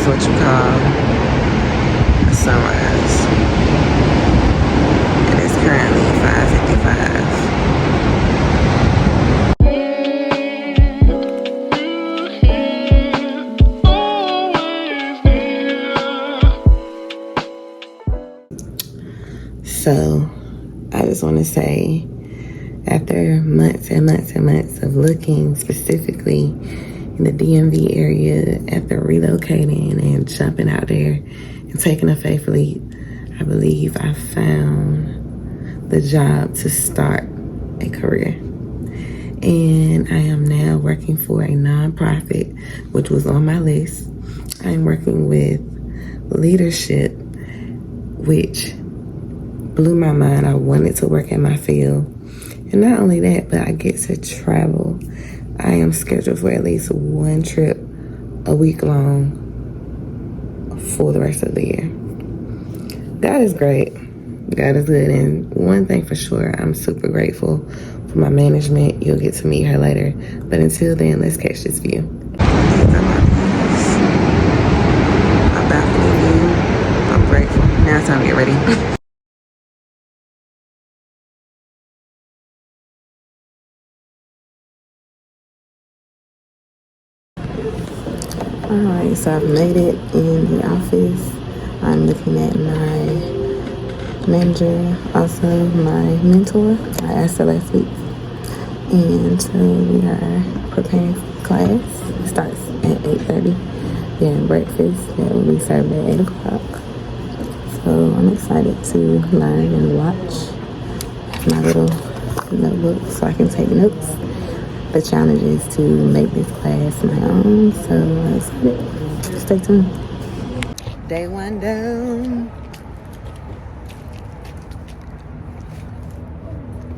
is what you call a sunrise. And it's currently 5:55. So, I just want to say, after months and months and months of looking specifically in the DMV area, after relocating and jumping out there and taking a faith leap, I believe I found the job to start a career. And I am now working for a nonprofit, which was on my list. I'm working with leadership, which blew my mind. I wanted to work in my field. And not only that, but I get to travel. I am scheduled for at least one trip a week long for the rest of the year. God is great. God is good. And one thing for sure, I'm super grateful for my management. You'll get to meet her later. But until then, let's catch this view. My balcony view. I'm grateful. Now it's time to get ready. Alright, so I've made it in the office. I'm looking at my manager, also my mentor. I asked her last week. And so we are preparing for class. It starts at 8:30. Then breakfast that will be served at 8 o'clock. So I'm excited to learn and watch my little notebook so I can take notes. The challenge is to make this class my own, so I'm excited. Stay tuned. Day one down.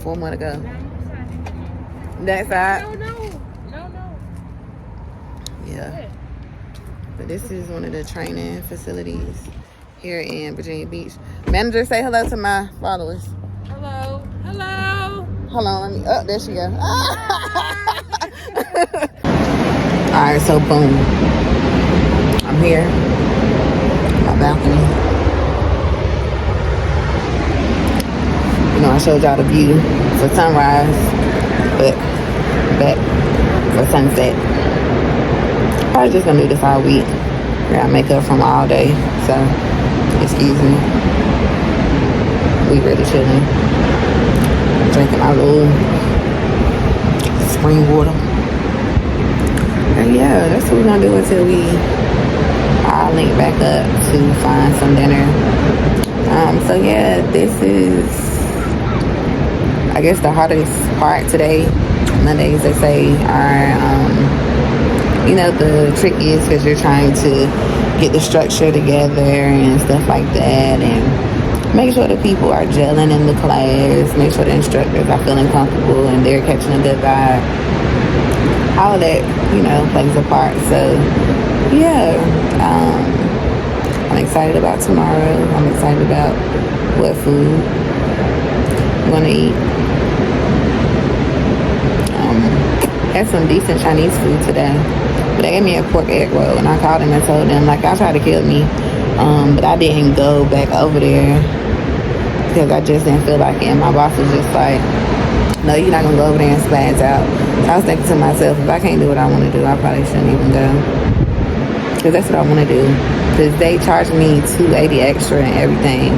4 more to go. That side? No. Yeah. But this is one of the training facilities here in Virginia Beach. Manager, say hello to my followers. Hello. Hold on, let me. Oh, there she go. Alright, so boom. I'm here. My balcony. You know, I showed y'all the view for sunrise, but back for sunset. Probably just gonna do this all week. I got makeup from all day, so excuse me. We really chilling. Drinking our little spring water. And yeah, that's what we're gonna do until I'll link back up to find some dinner. So yeah, this is, I guess, the hardest part today. Mondays, they say, are, the trickiest because you're trying to get the structure together and stuff like that, and make sure the people are gelling in the class, make sure the instructors are feeling comfortable and they're catching a good vibe. All of that, plays a part. So, yeah, I'm excited about tomorrow. I'm excited about what food I'm going to eat. Had some decent Chinese food today. But they gave me a pork egg roll, and I called them and told them, y'all tried to kill me. But I didn't go back over there because I just didn't feel like it. And my boss was just like, no, you're not going to go over there and spaz out. So I was thinking to myself, if I can't do what I want to do, I probably shouldn't even go. Because that's what I want to do. Because they charged me $280 extra and everything.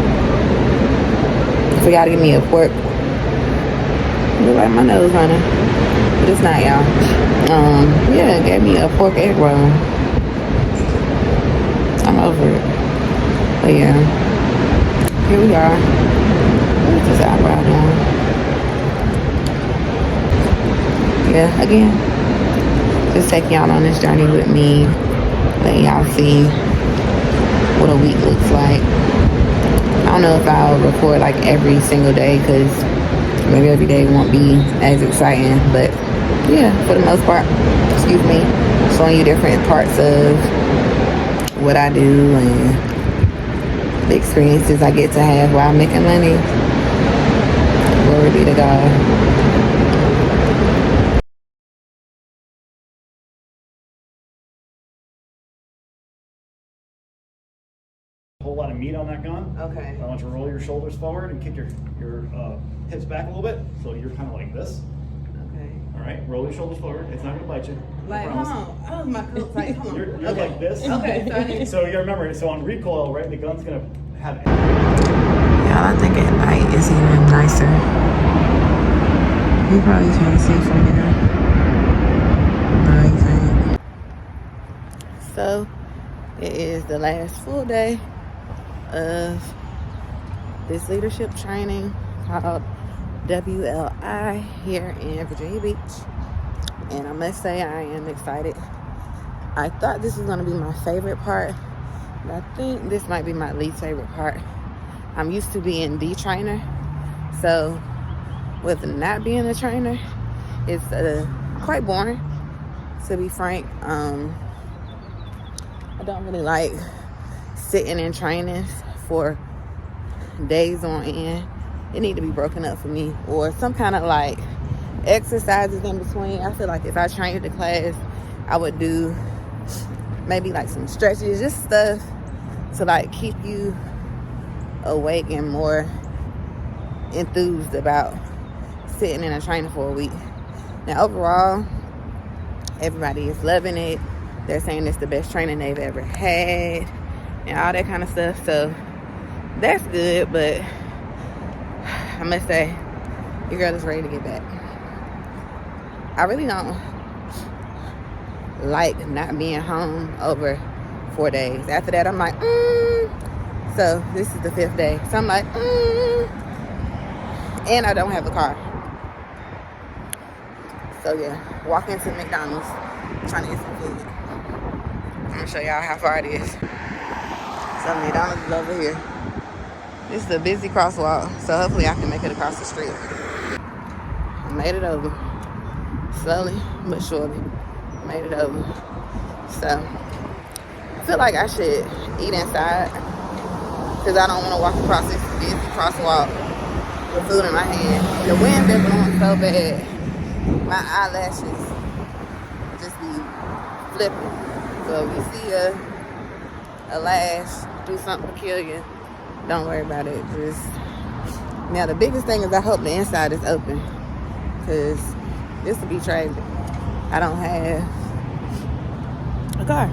So y'all to give me a pork. Look like my nose running. But it's not, y'all. Yeah, gave me a pork egg roll. I'm over it. But yeah, here we are. What's this eyebrow doing? Yeah, again, just taking y'all on this journey with me, letting y'all see what a week looks like. I don't know if I'll record like every single day because maybe every day won't be as exciting, but yeah, for the most part, showing you different parts of what I do and the experiences I get to have while making money. Glory be to God. lot of meat on that gun. Okay. I want you to roll your shoulders forward and kick your hips back a little bit, so you're kind of like this. Okay. All right, roll your shoulders forward. It's not gonna bite you. Like, hold on. Oh, my coat's like, hold on. You're like this. Okay. So you remember, so on recoil, right, the gun's gonna have. Y'all, I think at night is even nicer. You probably trying to see from here. No, you can't. So, it is the last full day of this leadership training called WLI here in Virginia Beach. And I must say I am excited. I thought this was going to be my favorite part, but I think this might be my least favorite part. I'm used to being the trainer, so with not being a trainer, it's quite boring, to be frank. I don't really like sitting in trainings for days on end. It need to be broken up for me, or some kind of like exercises in between. I feel like if I trained the class, I would do maybe like some stretches, just stuff to like keep you awake and more enthused about sitting in a trainer for a week. Now overall, everybody is loving it. They're saying it's the best training they've ever had and all that kind of stuff, so that's good. But I must say, your girl is ready to get back. I really don't like not being home over 4 days. After that, I'm like, So this is the 5th day. So I'm like, And I don't have a car. So yeah, walk into McDonald's, trying to get some food. I'm gonna show y'all how far it is. So McDonald's is over here. This is a busy crosswalk, so hopefully I can make it across the street. I made it over. Slowly but surely, made it over. So I feel like I should eat inside, because I don't want to walk across this busy crosswalk with food in my hand. The wind been blowing so bad, my eyelashes just be flipping. So if you see a lash do something peculiar, don't worry about it. Just now, the biggest thing is I hope the inside is open, because this would be tragic. I don't have a car.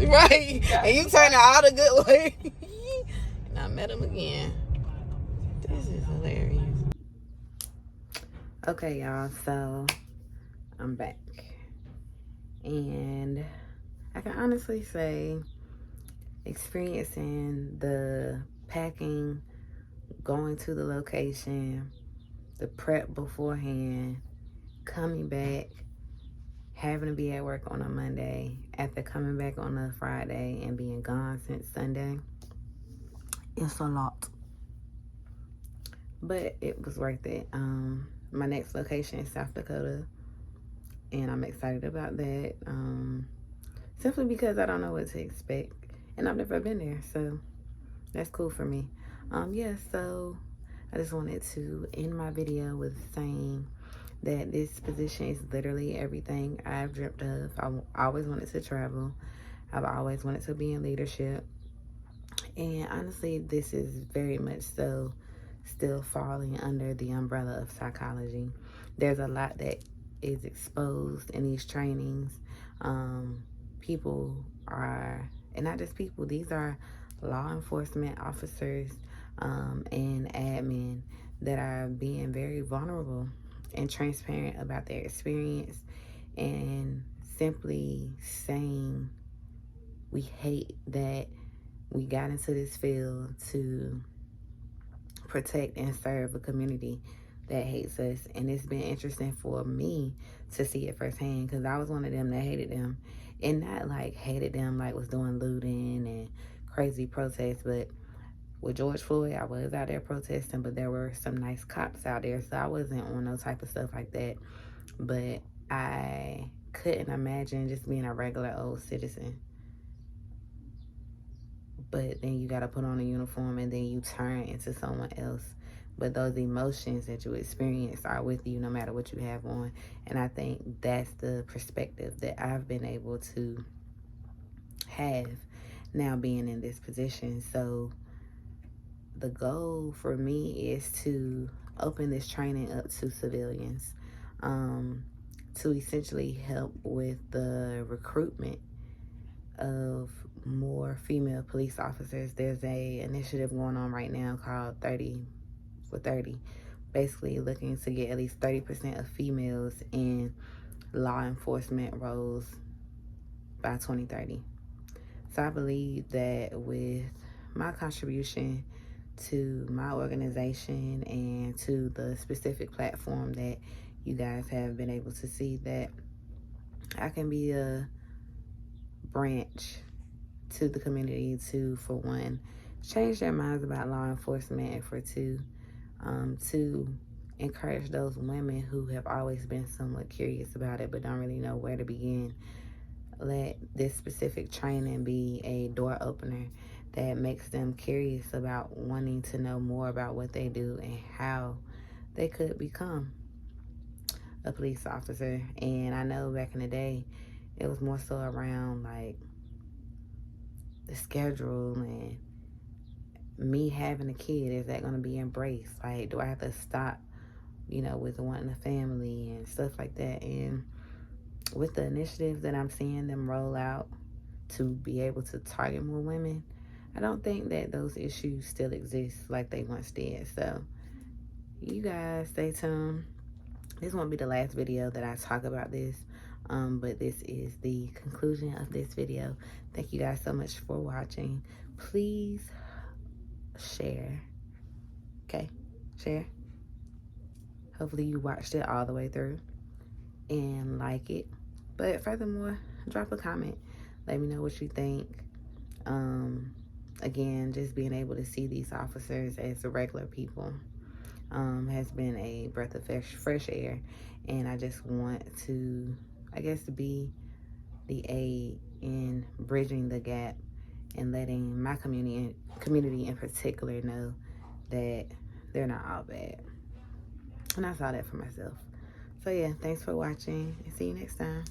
Right, and you turn out a good way. And I met him again. This is hilarious. Okay, y'all, so I'm back. And I can honestly say, experiencing the packing, going to the location, the prep beforehand, coming back, having to be at work on a Monday, after coming back on a Friday and being gone since Sunday, it's a lot. But it was worth it. My next location is South Dakota, and I'm excited about that. Simply because I don't know what to expect, and I've never been there, so that's cool for me. Yeah, so I just wanted to end my video with saying that this position is literally everything I've dreamt of. I always wanted to travel. I've always wanted to be in leadership. And honestly, this is very much so still falling under the umbrella of psychology. There's a lot that is exposed in these trainings. People are, and not just people, these are law enforcement officers and admin that are being very vulnerable and transparent about their experience, and simply saying, we hate that we got into this field to protect and serve a community that hates us. And it's been interesting for me to see it firsthand, because I was one of them that hated them, and not like hated them like was doing looting and crazy protests. But with George Floyd, I was out there protesting, but there were some nice cops out there, so I wasn't on no type of stuff like that. But I couldn't imagine just being a regular old citizen. But then you got to put on a uniform, and then you turn into someone else but those emotions that you experience are with you no matter what you have on. And I think that's the perspective that I've been able to have now being in this position. So the goal for me is to open this training up to civilians, to essentially help with the recruitment of more female police officers. There's a initiative going on right now called 30 for 30, basically looking to get at least 30% of females in law enforcement roles by 2030. So I believe that with my contribution to my organization and to the specific platform that you guys have been able to see, that I can be a branch to the community to, for one, change their minds about law enforcement, and for two, to encourage those women who have always been somewhat curious about it but don't really know where to begin. Let this specific training be a door opener that makes them curious about wanting to know more about what they do and how they could become a police officer. And I know back in the day, it was more so around like the schedule and me having a kid. Is that going to be embraced? Like, do I have to stop, with wanting a family and stuff like that? And with the initiatives that I'm seeing them roll out to be able to target more women, I don't think that those issues still exist like they once did. So you guys stay tuned. This won't be the last video that I talk about this, but this is the conclusion of this video. Thank you guys so much for watching. Please share. Okay, share. Hopefully you watched it all the way through and like it. But furthermore, drop a comment. Let me know what you think. Again, just being able to see these officers as regular people has been a breath of fresh air. And I just want to, I guess, be the aid in bridging the gap and letting my community in particular know that they're not all bad. And I saw that for myself. So yeah, thanks for watching and see you next time.